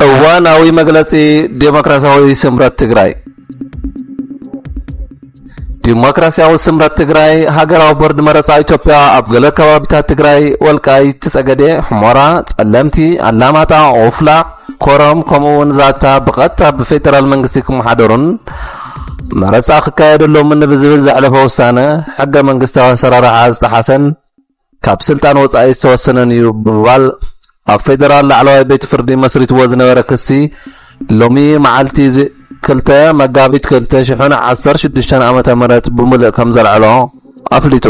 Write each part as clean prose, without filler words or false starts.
እዋናዊ መግለጺ ዴሞክራሲያዊ ስምረት ትግራይ ዲሞክራሲያዊ ስምረት ትግራይ ሃገራዊ ቦርድ መረጻ ኢትዮጵያ ኣብ ገለ ከባቢታት ትግራይ ወልቃይት ጸገዴ ሕሞራ ጸለምቲ ኣላማጣ ኦፍላ ኮረም ከምኡውን ዛታ ብቐጥታ ብፌደራል መንግስቲ ክመሓደሩን መረጻ ክካየደሎም ብዝብል ዘዕለፈ ውሳነ ሕገ መንግስታዊ ኣሰራርሓ ዝተሓሰን ካብ ስልጣን ወጻኢ ዝተወሰነን እዩ ብምባል ኣብ ፌደራል ላዕለዋይ ቤት ፍርዲ መስሪትዎ ዝነበረ ክሲ ሎሚ መዓልቲ ክልተ መጋቢት 2016 ዓመተ ምህረት ብምልእ ከም ዘልዕሎ ኣፍሊጡ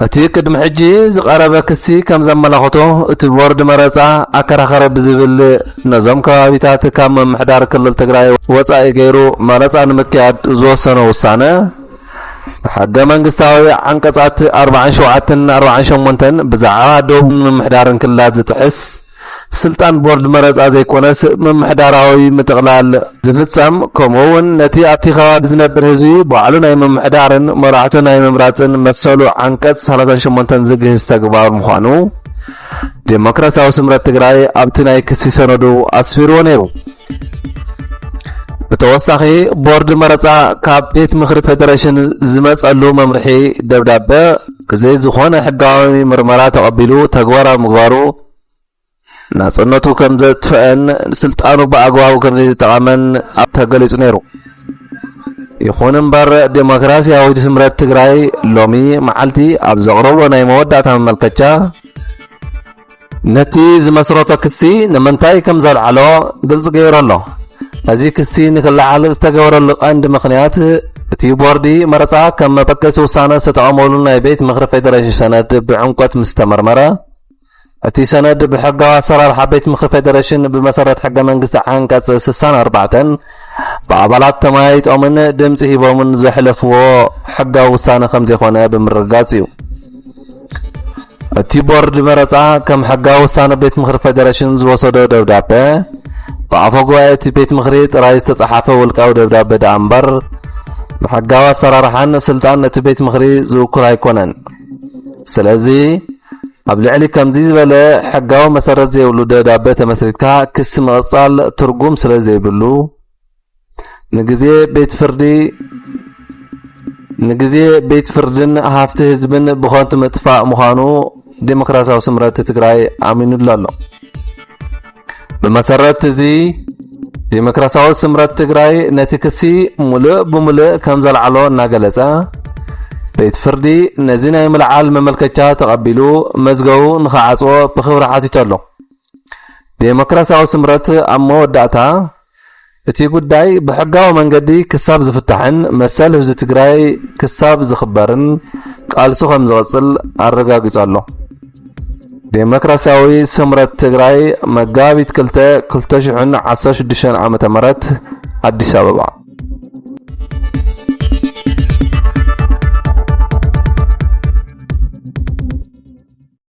እቲ ቅድሚ ሕጂ ዝቐረበ ክሲ ከም ዘመላኽቶ እቲ ቦርድ መረጻ ኣከራኸረ ብዝብል ነዞም ከባቢታት ካብ ምምሕዳር ክልል ትግራይ ወጻኢ ገይሩ መረጻ ንምክያድ ዝወሰነ ውሳነ ሕገ መንግስታዊ ዓንቀጻት 47-48 ብዛዕባ ደቡብ ምምሕዳርን ክልላት ዝጥሕስ ስልጣን ቦርድ መረጻ ዘይኮነስ ምምሕዳራዊ ምጥቕላል ዝፍጸም ከምኡውን ነቲ ኣብቲ ከባቢ ዝነብር ህዝቢ ባዕሉ ናይ ምምሕዳርን መራሕቱ ናይ ምምራፅን መሰሉ ዓንቀጽ 38 ዝግህዝ ተግባር ምዃኑ ዴሞክራሲያዊ ስምረት ትግራይ ኣብቲ ናይ ክሲ ሰነዱ ኣስፊርዎ ነይሩ። ብተወሳኺ ቦርድ መረጻ ካብ ቤት ምኽሪ ፌደሬሽን ዝመጸሉ መምርሒ ደብዳቤ ግዜ ዝኾነ ሕጋዊ ምርመራ ተቐቢሉ ተግባራዊ ምግባሩ ናጽነቱ ከም ዘጥፍአን ስልጣኑ ብኣግባቡ ከም ዘይተጠቐመን ኣብ ተገሊጹ ነይሩ። ይኹን እምበር ዴሞክራሲያዊ ስምረት ትግራይ ሎሚ መዓልቲ ኣብ ዘቕረቦ ናይ መወዳእታ መመልከቻ ነቲ ዝመስረቶ ክሲ ንምንታይ ከም ዘልዓሎ ግልጽ ገይሩ ኣሎ። እዚ ክሲ ንክልዓል ዝተገበረሉ ቀንዲ ምኽንያት እቲ ቦርዲ መረጻ ከም መበገሲ ውሳነ ዝተቐመሉ ናይ ቤት ምኽሪ ፌደሬሽን ሰነድ ብዕምቆት ምስ ተመርመረ እቲ ሰነድ ብሕጋዊ ኣሰራርሓ ቤት ምኽሪ ፌደሬሽን ብመሰረት ሕገ መንግስቲ ዓንቀጽ 64 ብኣባላት ተመያይጦምን ድምፂ ሂቦምን ዘሕለፍዎ ሕጋዊ ውሳነ ከም ዘይኮነ ብምርጋጽ እዩ። እቲ ቦርድ መረጻ ከም ሕጋዊ ውሳነ ቤት ምኽሪ ፌደሬሽን ዝወሰዶ ደብዳቤ ብኣፈ ጉባኤ እቲ ቤት ምኽሪ ጥራይ ዝተጻሓፈ ውልቃዊ ደብዳቤ ደኣ እምበር ብሕጋዊ ኣሰራርሓን ስልጣን እቲ ቤት ምኽሪ ዝውክል ኣይኮነን። ስለዚ ኣብ ልዕሊ ከምዚ ዝበለ ሕጋዊ መሰረት ዘይብሉ ደብዳቤ ተመስሪትካ ክሲ ምቕጻል ትርጉም ስለ ዘይብሉ ንግዜ ቤት ፍርድን ሃፍቲ ህዝብን ብኾንቱ ምጥፋእ ምዃኑ ዴሞክራሲያዊ ስምረት ትግራይ ኣሚኑሉ ኣሎ። በመሰረት እዚ ዴሞክራሲያዊ ስምረት ትግራይ ነቲ ክሲ ሙሉእ ብምሉእ ከም ዘልዓሎ እናገለጸ ቤት ፍርዲ ነዚ ናይ ምልዓል መመልከቻ ተቐቢሉ መዝገቡ ንኽዓጽዎ ብኽብሪ ሓቲቱ ኣሎ። ዴሞክራሲያዊ ስምረት ኣብ መወዳእታ እቲ ጉዳይ ብሕጋዊ መንገዲ ክሳብ ዝፍታሕን መሰል ህዝቢ ትግራይ ክሳብ ዝኽበርን ቃልሱ ከም ዝቐጽል ኣረጋጊጹ ኣሎ። ዴሞክራሲያዊ ስምረት ትግራይ መጋቢት 2016 ዓመተ ምህረት አዲስ አበባ